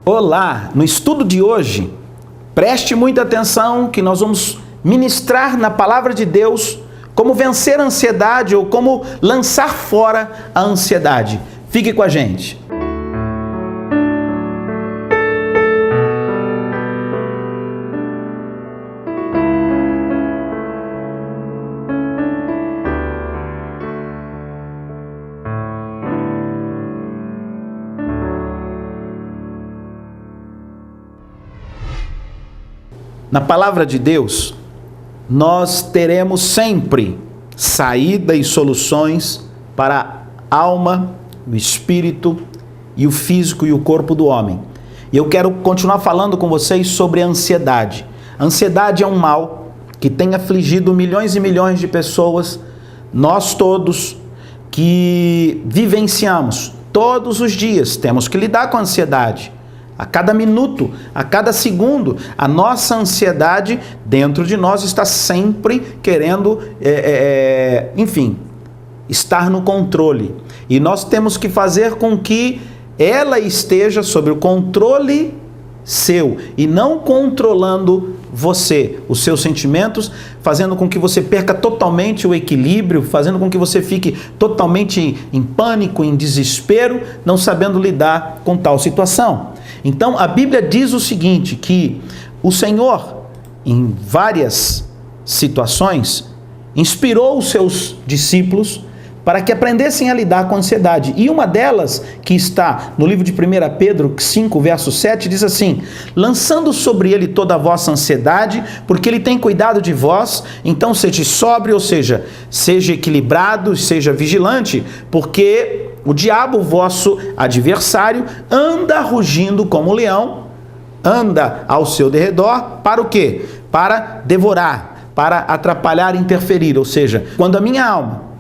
Olá! No estudo de hoje, preste muita atenção que nós vamos ministrar na Palavra de Deus como vencer a ansiedade ou como lançar fora a ansiedade. Fique com a gente. Na Palavra de Deus, nós teremos sempre saída e soluções para a alma, o espírito e o físico e o corpo do homem. E eu quero continuar falando com vocês sobre a ansiedade. A ansiedade é um mal que tem afligido milhões e milhões de pessoas, nós todos que vivenciamos todos os dias, temos que lidar com a ansiedade. A cada minuto, a cada segundo, a nossa ansiedade dentro de nós está sempre querendo, estar no controle. E nós temos que fazer com que ela esteja sob o controle seu e não controlando você, os seus sentimentos, fazendo com que você perca totalmente o equilíbrio, fazendo com que você fique totalmente em pânico, em desespero, não sabendo lidar com tal situação. Então, a Bíblia diz o seguinte, que o Senhor, em várias situações, inspirou os seus discípulos para que aprendessem a lidar com a ansiedade. E uma delas, que está no livro de 1 Pedro 5, verso 7, diz assim: lançando sobre ele toda a vossa ansiedade, porque ele tem cuidado de vós, então seja sóbrio, ou seja, seja equilibrado, seja vigilante, porque o diabo, vosso adversário, anda rugindo como um leão, anda ao seu derredor, para o quê? Para devorar, para atrapalhar, interferir, ou seja, quando a minha alma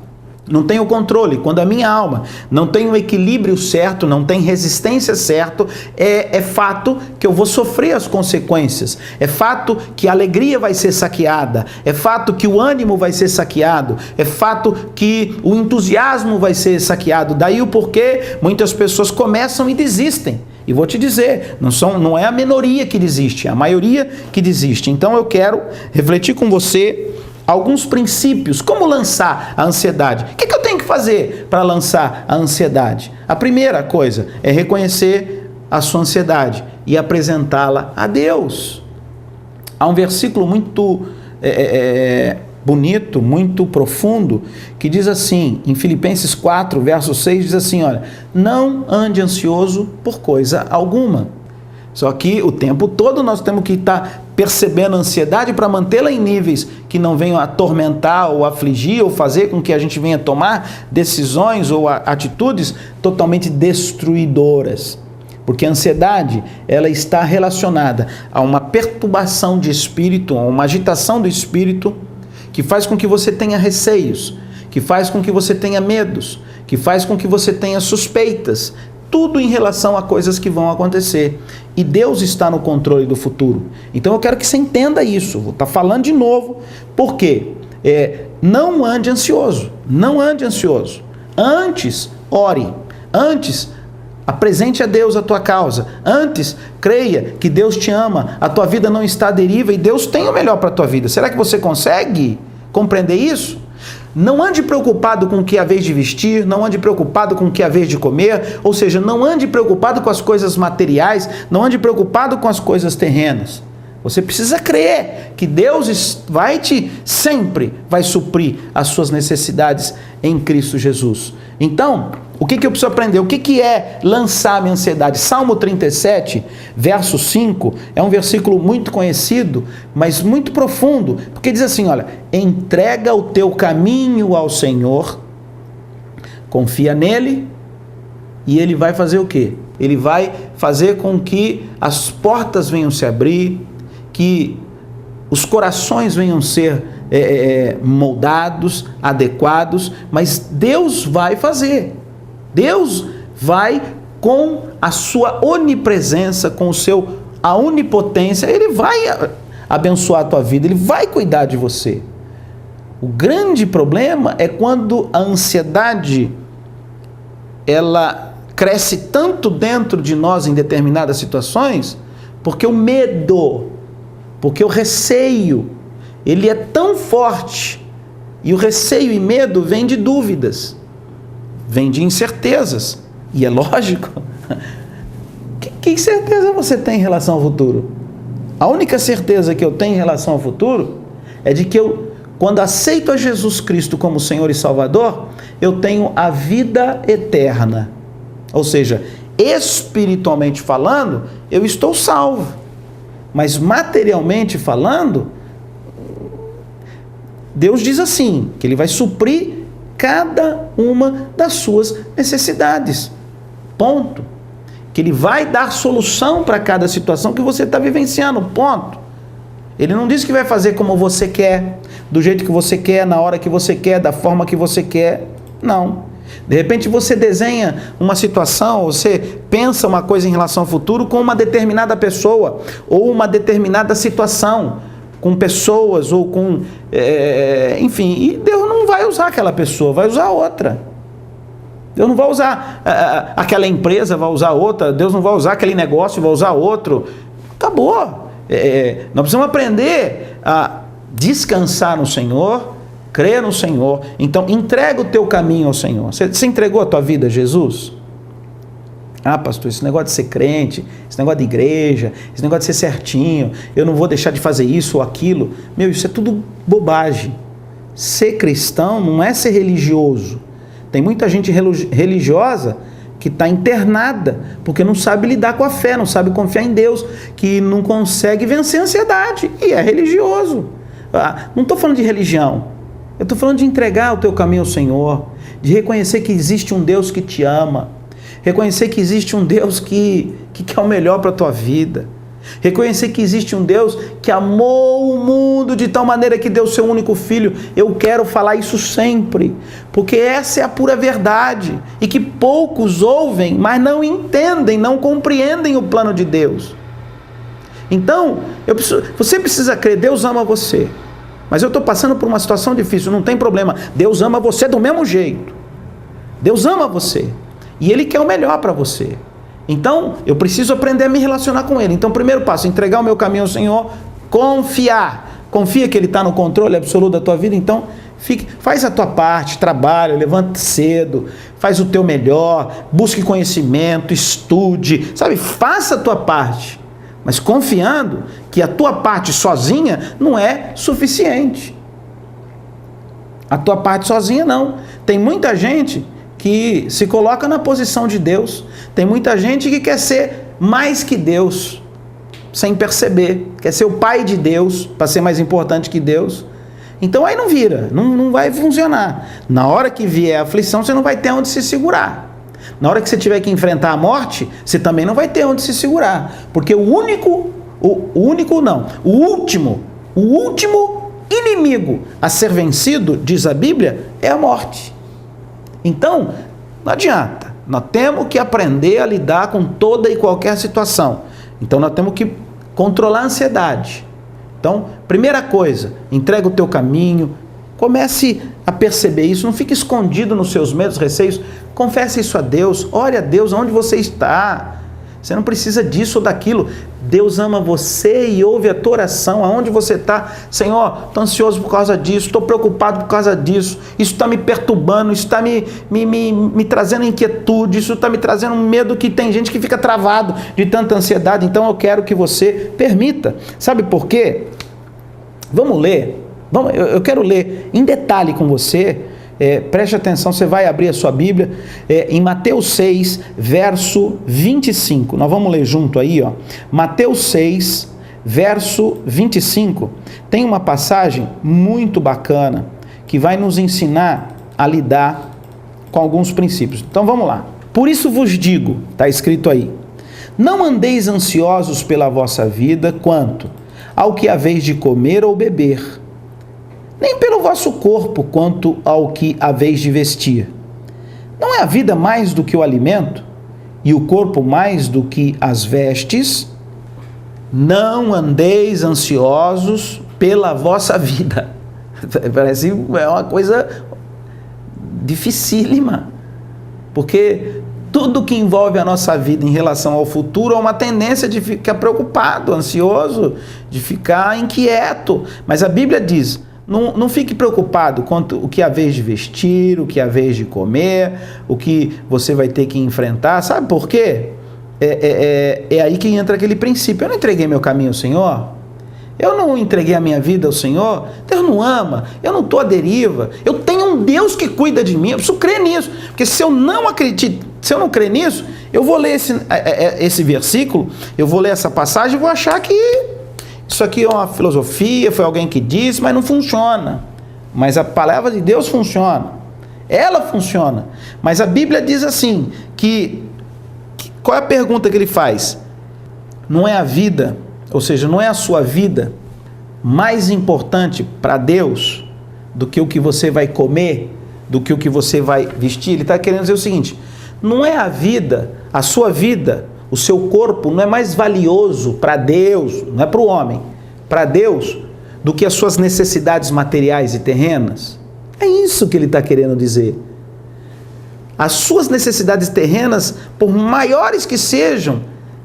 não tem o controle, quando a minha alma não tem o equilíbrio certo, não tem resistência certa, é fato que eu vou sofrer as consequências, é fato que a alegria vai ser saqueada, é fato que o ânimo vai ser saqueado, é fato que o entusiasmo vai ser saqueado. Daí o porquê muitas pessoas começam e desistem. E vou te dizer, não é a minoria que desiste, é a maioria que desiste. Então eu quero refletir com você alguns princípios, como lançar a ansiedade. O que eu tenho que fazer para lançar a ansiedade? A primeira coisa é reconhecer a sua ansiedade e apresentá-la a Deus. Há um versículo muito bonito, muito profundo, que diz assim, em Filipenses 4, verso 6, diz assim, olha, não ande ansioso por coisa alguma. Só que o tempo todo nós temos que estar percebendo a ansiedade para mantê-la em níveis que não venham atormentar ou afligir ou fazer com que a gente venha tomar decisões ou atitudes totalmente destruidoras. Porque a ansiedade, ela está relacionada a uma perturbação de espírito, a uma agitação do espírito que faz com que você tenha receios, que faz com que você tenha medos, que faz com que você tenha suspeitas, tudo em relação a coisas que vão acontecer. E Deus está no controle do futuro. Então eu quero que você entenda isso. Vou estar falando de novo. Por quê? Não ande ansioso. Não ande ansioso. Antes, ore. Antes, apresente a Deus a tua causa. Antes, creia que Deus te ama. A tua vida não está à deriva e Deus tem o melhor para a tua vida. Será que você consegue compreender isso? Não ande preocupado com o que é a vez de vestir, não ande preocupado com o que é a vez de comer, ou seja, não ande preocupado com as coisas materiais, não ande preocupado com as coisas terrenas. Você precisa crer que Deus sempre vai suprir as suas necessidades em Cristo Jesus. Então, o que eu preciso aprender? O que é lançar a minha ansiedade? Salmo 37, verso 5, é um versículo muito conhecido, mas muito profundo, porque diz assim, olha, entrega o teu caminho ao Senhor, confia nele, e ele vai fazer o quê? Ele vai fazer com que as portas venham se abrir, que os corações venham ser moldados, adequados, mas Deus vai fazer. Deus vai, com a sua onipresença, com a onipotência, Ele vai abençoar a tua vida, Ele vai cuidar de você. O grande problema é quando a ansiedade, ela cresce tanto dentro de nós em determinadas situações? Porque o medo, porque o receio, ele é tão forte. E o receio e medo vem de dúvidas, vem de incertezas. E é lógico. Que certeza você tem em relação ao futuro? A única certeza que eu tenho em relação ao futuro é de que quando aceito a Jesus Cristo como Senhor e Salvador, eu tenho a vida eterna. Ou seja, espiritualmente falando, eu estou salvo. Mas materialmente falando, Deus diz assim, que Ele vai suprir cada uma das suas necessidades. Ponto. Que Ele vai dar solução para cada situação que você está vivenciando. Ponto. Ele não diz que vai fazer como você quer, do jeito que você quer, na hora que você quer, da forma que você quer. Não. De repente você desenha uma situação, você pensa uma coisa em relação ao futuro com uma determinada pessoa, ou uma determinada situação, com pessoas, ou com... enfim, e Deus não vai usar aquela pessoa, vai usar outra. Deus não vai usar aquela empresa, vai usar outra. Deus não vai usar aquele negócio, vai usar outro. Acabou. Nós precisamos aprender a descansar no Senhor, crer no Senhor. Então, entrega o teu caminho ao Senhor. Você entregou a tua vida a Jesus? Ah, pastor, esse negócio de ser crente, esse negócio de igreja, esse negócio de ser certinho, eu não vou deixar de fazer isso ou aquilo. Meu, isso é tudo bobagem. Ser cristão não é ser religioso. Tem muita gente religiosa que está internada, porque não sabe lidar com a fé, não sabe confiar em Deus, que não consegue vencer a ansiedade, e é religioso. Não estou falando de religião, eu estou falando de entregar o teu caminho ao Senhor, de reconhecer que existe um Deus que te ama, reconhecer que existe um Deus que quer o melhor para a tua vida, reconhecer que existe um Deus que amou o mundo de tal maneira que deu seu único filho. Eu quero falar isso sempre, porque essa é a pura verdade, e que poucos ouvem, mas não entendem, não compreendem o plano de Deus. Então, você precisa crer, Deus ama você, mas eu estou passando por uma situação difícil, não tem problema, Deus ama você do mesmo jeito. Deus ama você, e Ele quer o melhor para você. Então, eu preciso aprender a me relacionar com Ele. Então, primeiro passo, entregar o meu caminho ao Senhor, confiar. Confia que Ele está no controle absoluto da tua vida. Então, faz a tua parte, trabalha, levanta cedo, faz o teu melhor, busque conhecimento, estude, sabe? Faça a tua parte, mas confiando que a tua parte sozinha não é suficiente. A tua parte sozinha não. Tem muita gente que se coloca na posição de Deus. Tem muita gente que quer ser mais que Deus, sem perceber. Quer ser o pai de Deus, para ser mais importante que Deus. Então aí não vira, não vai funcionar. Na hora que vier a aflição, você não vai ter onde se segurar. Na hora que você tiver que enfrentar a morte, você também não vai ter onde se segurar. Porque o último inimigo a ser vencido, diz a Bíblia, é a morte. Então, não adianta. Nós temos que aprender a lidar com toda e qualquer situação. Então, nós temos que controlar a ansiedade. Então, primeira coisa, entrega o teu caminho, comece a perceber isso, não fique escondido nos seus medos, receios, confesse isso a Deus, ore a Deus onde você está. Você não precisa disso ou daquilo. Deus ama você e ouve a tua oração, aonde você está. Senhor, estou ansioso por causa disso, estou preocupado por causa disso, isso está me perturbando, isso está me trazendo inquietude, isso está me trazendo um medo, que tem gente que fica travado de tanta ansiedade. Então eu quero que você permita. Sabe por quê? Vamos ler. Eu quero ler em detalhe com você. Preste atenção, você vai abrir a sua Bíblia em Mateus 6, verso 25. Nós vamos ler junto aí, ó. Mateus 6, verso 25. Tem uma passagem muito bacana que vai nos ensinar a lidar com alguns princípios. Então vamos lá. Por isso vos digo, está escrito aí, não andeis ansiosos pela vossa vida quanto ao que haveis de comer ou beber, nem pelo vosso corpo, quanto ao que haveis de vestir. Não é a vida mais do que o alimento, e o corpo mais do que as vestes? Não andeis ansiosos pela vossa vida. Parece uma coisa dificílima, porque tudo que envolve a nossa vida em relação ao futuro é uma tendência de ficar preocupado, ansioso, de ficar inquieto. Mas a Bíblia diz, não fique preocupado quanto o que é a vez de vestir, o que é a vez de comer, o que você vai ter que enfrentar. Sabe por quê? É aí que entra aquele princípio. Eu não entreguei meu caminho ao Senhor, eu não entreguei a minha vida ao Senhor, Deus não ama, eu não estou à deriva, eu tenho um Deus que cuida de mim, eu preciso crer nisso, porque se eu não acredito, se eu não crer nisso, eu vou ler esse versículo, eu vou ler essa passagem e vou achar que isso aqui é uma filosofia, foi alguém que disse, mas não funciona. Mas a palavra de Deus funciona, ela funciona. Mas a Bíblia diz assim, qual é a pergunta que ele faz? Não é a vida, ou seja, não é a sua vida mais importante para Deus do que o que você vai comer, do que o que você vai vestir? Ele está querendo dizer o seguinte, não é a vida, a sua vida, o seu corpo não é mais valioso para Deus, não é para o homem, para Deus, do que as suas necessidades materiais e terrenas? É isso que ele está querendo dizer. As suas necessidades terrenas, por maiores que sejam,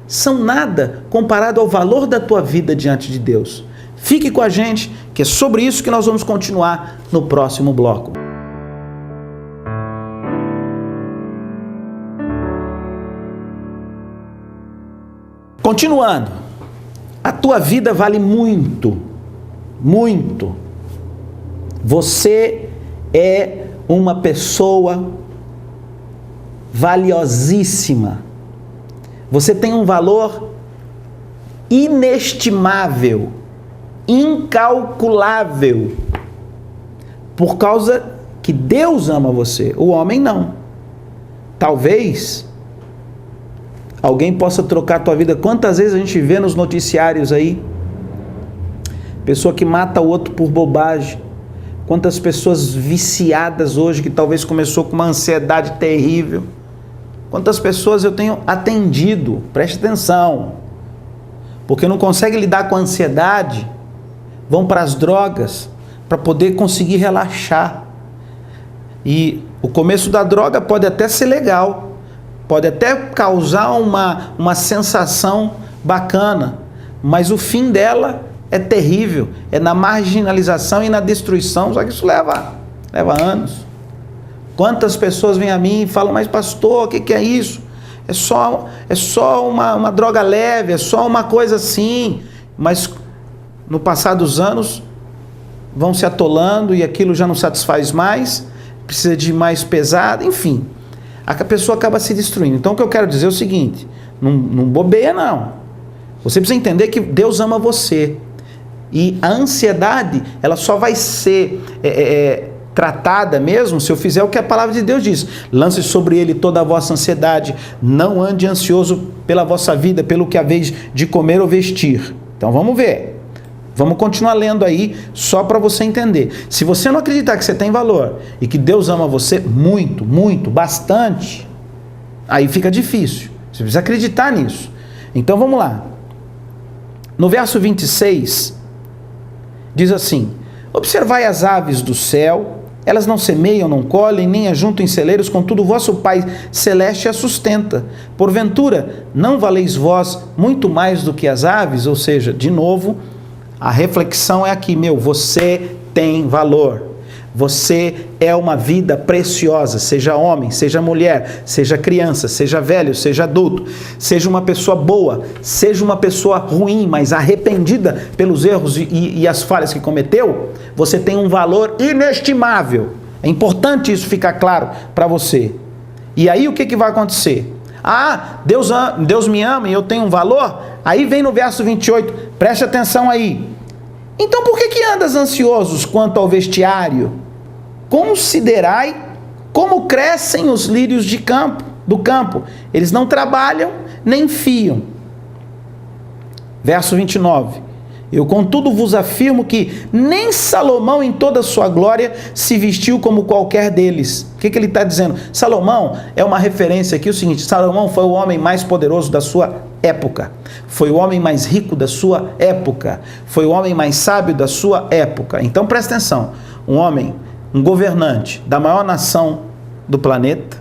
são nada comparado ao valor da tua vida diante de Deus. Fique com a gente, que é sobre isso que nós vamos continuar no próximo bloco. Continuando, a tua vida vale muito, muito. Você é uma pessoa valiosíssima. Você tem um valor inestimável, incalculável, por causa que Deus ama você, o homem não. Talvez alguém possa trocar a tua vida. Quantas vezes a gente vê nos noticiários aí, pessoa que mata o outro por bobagem. Quantas pessoas viciadas hoje, que talvez começou com uma ansiedade terrível. Quantas pessoas eu tenho atendido, preste atenção, porque não conseguem lidar com a ansiedade, vão para as drogas para poder conseguir relaxar. E o começo da droga pode até ser legal, pode até causar uma sensação bacana, mas o fim dela é terrível, é na marginalização e na destruição, só que isso leva anos. Quantas pessoas vêm a mim e falam, mas pastor, o que é isso? É só uma droga leve, é só uma coisa assim, mas no passar dos anos vão se atolando e aquilo já não satisfaz mais, precisa de mais pesado, enfim, a pessoa acaba se destruindo. Então o que eu quero dizer é o seguinte, não bobeia não, você precisa entender que Deus ama você, e a ansiedade ela só vai ser tratada mesmo se eu fizer o que a palavra de Deus diz. Lance sobre ele toda a vossa ansiedade, não ande ansioso pela vossa vida, pelo que haveis de comer ou vestir. Então vamos ver, vamos continuar lendo aí, só para você entender. Se você não acreditar que você tem valor, e que Deus ama você muito, muito, bastante, aí fica difícil, você precisa acreditar nisso. Então vamos lá, no verso 26, diz assim, observai as aves do céu, elas não semeiam, não colhem, nem ajuntam em celeiros, contudo o vosso Pai Celeste as sustenta. Porventura, não valeis vós muito mais do que as aves? Ou seja, de novo, a reflexão é aqui, você tem valor. Você é uma vida preciosa, seja homem, seja mulher, seja criança, seja velho, seja adulto, seja uma pessoa boa, seja uma pessoa ruim, mas arrependida pelos erros e as falhas que cometeu, você tem um valor inestimável. É importante isso ficar claro para você. E aí o que vai acontecer? Ah, Deus me ama e eu tenho um valor? Aí vem no verso 28, preste atenção aí. Então por que andas ansiosos quanto ao vestiário? Considerai como crescem os lírios do campo. Eles não trabalham nem fiam. Verso 29. Eu, contudo, vos afirmo que nem Salomão, em toda a sua glória, se vestiu como qualquer deles. O que ele está dizendo? Salomão é uma referência aqui, o seguinte, Salomão foi o homem mais poderoso da sua época, foi o homem mais rico da sua época, foi o homem mais sábio da sua época. Então presta atenção, um governante da maior nação do planeta,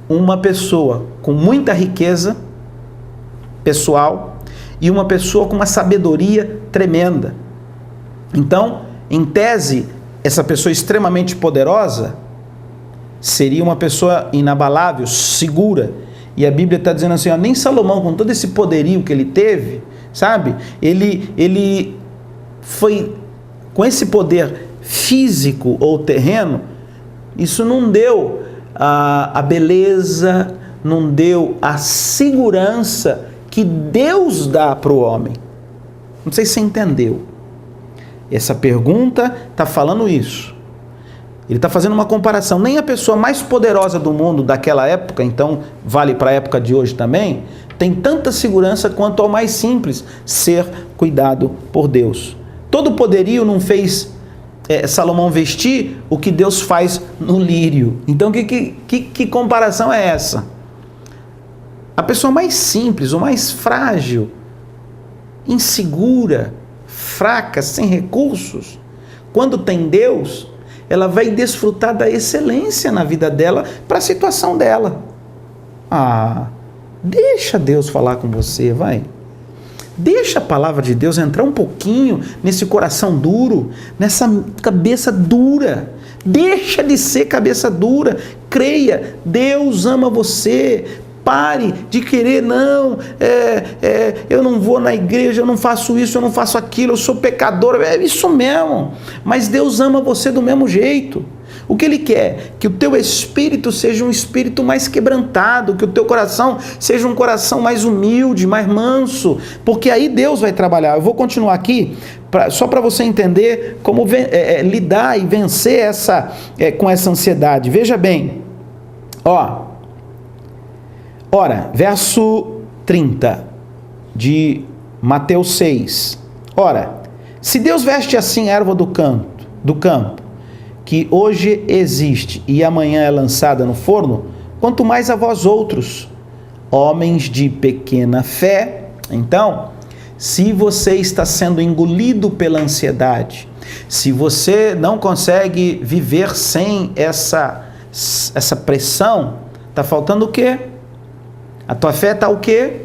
uma pessoa com muita riqueza pessoal e uma pessoa com uma sabedoria tremenda. Então, em tese, essa pessoa extremamente poderosa seria uma pessoa inabalável, segura. E a Bíblia está dizendo assim, ó, nem Salomão, com todo esse poderio que ele teve, sabe? Ele foi, com esse poder físico ou terreno, isso não deu a beleza, não deu a segurança que Deus dá para o homem. Não sei se você entendeu. Essa pergunta está falando isso. Ele está fazendo uma comparação. Nem a pessoa mais poderosa do mundo daquela época, então vale para a época de hoje também, tem tanta segurança quanto ao mais simples, ser cuidado por Deus. Todo poderio não fez Salomão vestir o que Deus faz no lírio. Então que comparação é essa? A pessoa mais simples, ou mais frágil, insegura, fraca, sem recursos, quando tem Deus, ela vai desfrutar da excelência na vida dela para a situação dela. Deixa Deus falar com você, vai. Deixa a palavra de Deus entrar um pouquinho nesse coração duro, nessa cabeça dura. Deixa de ser cabeça dura. Creia, Deus ama você. Pare de querer, eu não vou na igreja, eu não faço isso, eu não faço aquilo, eu sou pecador. É isso mesmo. Mas Deus ama você do mesmo jeito. O que Ele quer? Que o teu espírito seja um espírito mais quebrantado, que o teu coração seja um coração mais humilde, mais manso, porque aí Deus vai trabalhar. Eu vou continuar aqui, só para você entender como lidar e vencer com essa ansiedade. Veja bem, ora, verso 30 de Mateus 6. Ora, se Deus veste assim a erva do campo, que hoje existe e amanhã é lançada no forno, quanto mais a vós outros, homens de pequena fé. Então, se você está sendo engolido pela ansiedade, se você não consegue viver sem essa pressão, está faltando o quê? A tua fé está o quê?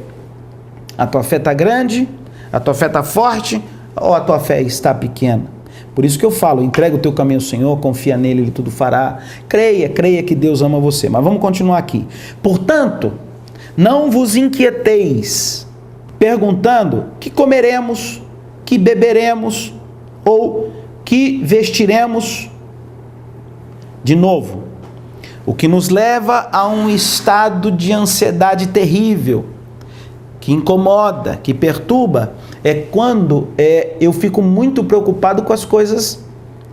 A tua fé está grande? A tua fé está forte? Ou a tua fé está pequena? Por isso que eu falo, entrega o teu caminho ao Senhor, confia nele, Ele tudo fará. Creia que Deus ama você. Mas vamos continuar aqui. Portanto, não vos inquieteis, perguntando que comeremos, que beberemos, ou que vestiremos. De novo, o que nos leva a um estado de ansiedade terrível, que incomoda, que perturba, é quando eu fico muito preocupado com as coisas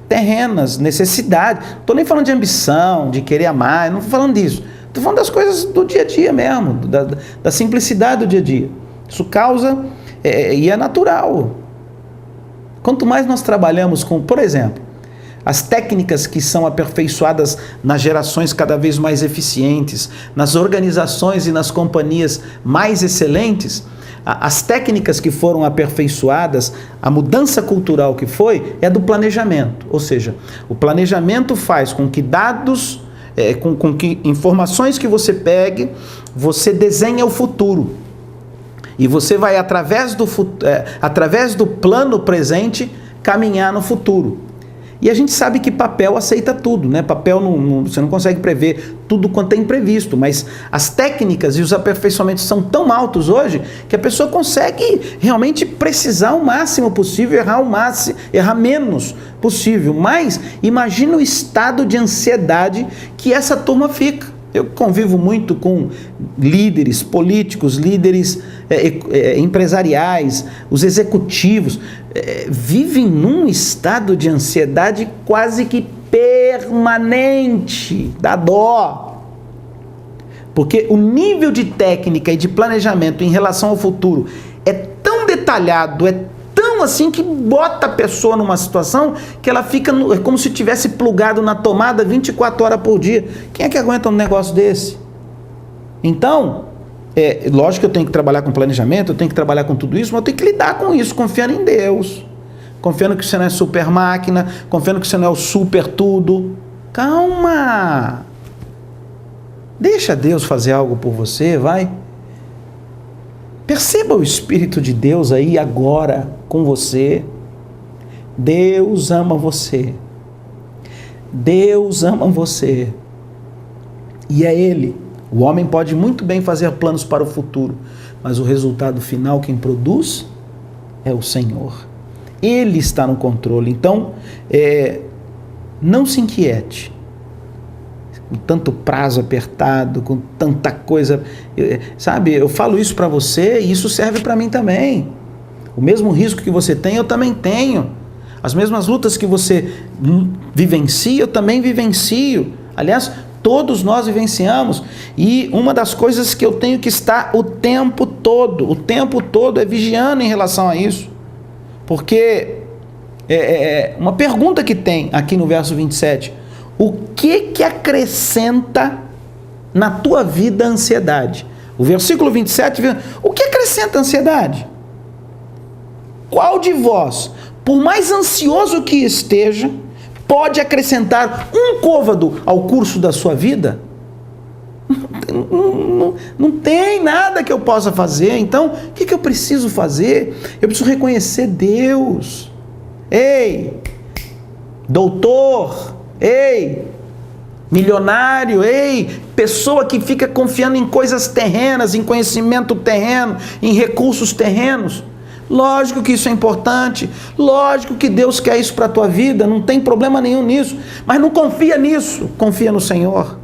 terrenas, necessidade. Não estou nem falando de ambição, de querer amar, não estou falando disso. Estou falando das coisas do dia a dia mesmo, da simplicidade do dia a dia. Isso causa, e é natural. Quanto mais nós trabalhamos com, por exemplo, as técnicas que são aperfeiçoadas nas gerações cada vez mais eficientes, nas organizações e nas companhias mais excelentes, as técnicas que foram aperfeiçoadas, a mudança cultural que foi, é do planejamento. Ou seja, o planejamento faz com que dados, com que informações que você pegue, você desenha o futuro. E você vai, através do plano presente, caminhar no futuro. E a gente sabe que papel aceita tudo, né? Papel, você não consegue prever tudo quanto é imprevisto, mas as técnicas e os aperfeiçoamentos são tão altos hoje que a pessoa consegue realmente precisar o máximo possível, errar menos possível. Mas imagina o estado de ansiedade que essa turma fica. Eu convivo muito com líderes políticos, líderes empresariais, os executivos, vivem num estado de ansiedade quase que permanente, dá dó. Porque o nível de técnica e de planejamento em relação ao futuro é tão detalhado, é tão assim que bota a pessoa numa situação que ela fica como se tivesse plugado na tomada 24 horas por dia. Quem é que aguenta um negócio desse? Então, lógico que eu tenho que trabalhar com planejamento, eu tenho que trabalhar com tudo isso, mas eu tenho que lidar com isso, confiando em Deus, confiando que você não é super máquina, confiando que você não é o super tudo. Calma! Deixa Deus fazer algo por você, vai. Perceba o Espírito de Deus aí agora com você. Deus ama você. Deus ama você. E é Ele. O homem pode muito bem fazer planos para o futuro, mas o resultado final, quem produz, é o Senhor. Ele está no controle. Então, não se inquiete. Com tanto prazo apertado, com tanta coisa, sabe, eu falo isso para você e isso serve para mim também. O mesmo risco que você tem, eu também tenho. As mesmas lutas que você vivencia, eu também vivencio. Aliás, todos nós vivenciamos. E uma das coisas que eu tenho que estar o tempo todo é vigiando em relação a isso. Porque uma pergunta que tem aqui no verso 27, o que acrescenta na tua vida a ansiedade? O versículo 27, o que acrescenta a ansiedade? Qual de vós, por mais ansioso que esteja, pode acrescentar um côvado ao curso da sua vida? Não tem nada que eu possa fazer. Então, o que eu preciso fazer? Eu preciso reconhecer Deus. Ei, doutor, ei, milionário, ei, pessoa que fica confiando em coisas terrenas, em conhecimento terreno, em recursos terrenos. Lógico que isso é importante, lógico que Deus quer isso para a tua vida, não tem problema nenhum nisso, mas não confia nisso, confia no Senhor.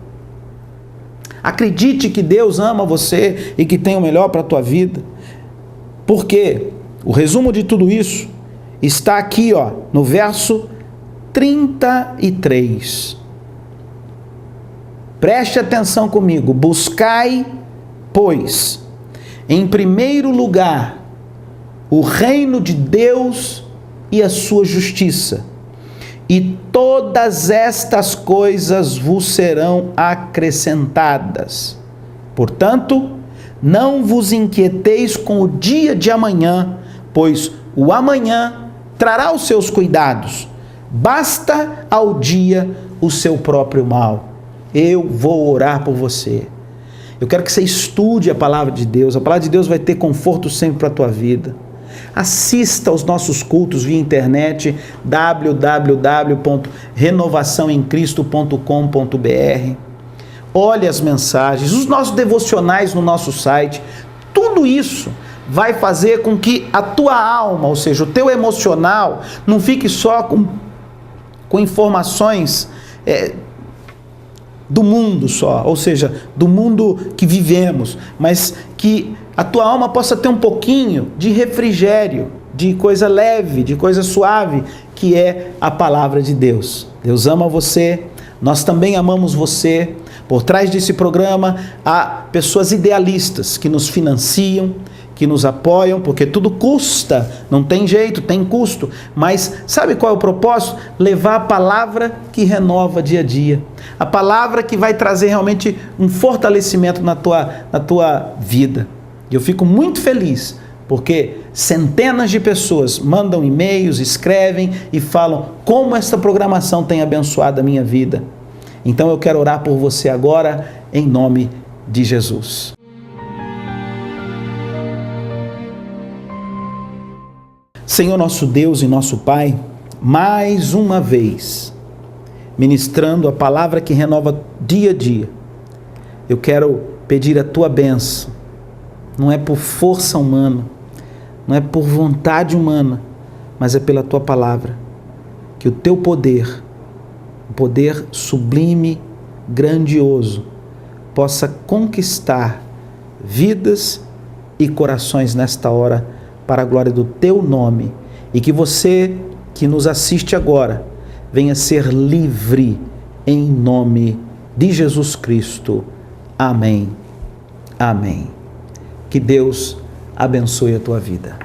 Acredite que Deus ama você e que tem o melhor para a tua vida, porque o resumo de tudo isso está aqui, no verso 33. Preste atenção comigo. Buscai, pois, em primeiro lugar, o reino de Deus e a sua justiça, e todas estas coisas vos serão acrescentadas. Portanto, não vos inquieteis com o dia de amanhã, pois o amanhã trará os seus cuidados. Basta ao dia o seu próprio mal. Eu vou orar por você. Eu quero que você estude a palavra de Deus. A palavra de Deus vai ter conforto sempre para a tua vida. Assista aos nossos cultos via internet, www.renovaçãoemcristo.com.br. Olhe as mensagens, os nossos devocionais no nosso site. Tudo isso vai fazer com que a tua alma, ou seja, o teu emocional, não fique só com informações do mundo só, ou seja, do mundo que vivemos, mas que a tua alma possa ter um pouquinho de refrigério, de coisa leve, de coisa suave, que é a palavra de Deus. Deus ama você, nós também amamos você. Por trás desse programa há pessoas idealistas que nos financiam, que nos apoiam, porque tudo custa, não tem jeito, tem custo, mas sabe qual é o propósito? Levar a palavra que renova dia a dia, a palavra que vai trazer realmente um fortalecimento na tua vida. E eu fico muito feliz, porque centenas de pessoas mandam e-mails, escrevem e falam como essa programação tem abençoado a minha vida. Então eu quero orar por você agora, em nome de Jesus. Senhor nosso Deus e nosso Pai, mais uma vez, ministrando a palavra que renova dia a dia, eu quero pedir a Tua bênção. Não é por força humana, não é por vontade humana, mas é pela Tua palavra, que o Teu poder, o poder sublime, grandioso, possa conquistar vidas e corações nesta hora, para a glória do Teu nome, e que você que nos assiste agora, venha ser livre em nome de Jesus Cristo. Amém. Amém. Que Deus abençoe a tua vida.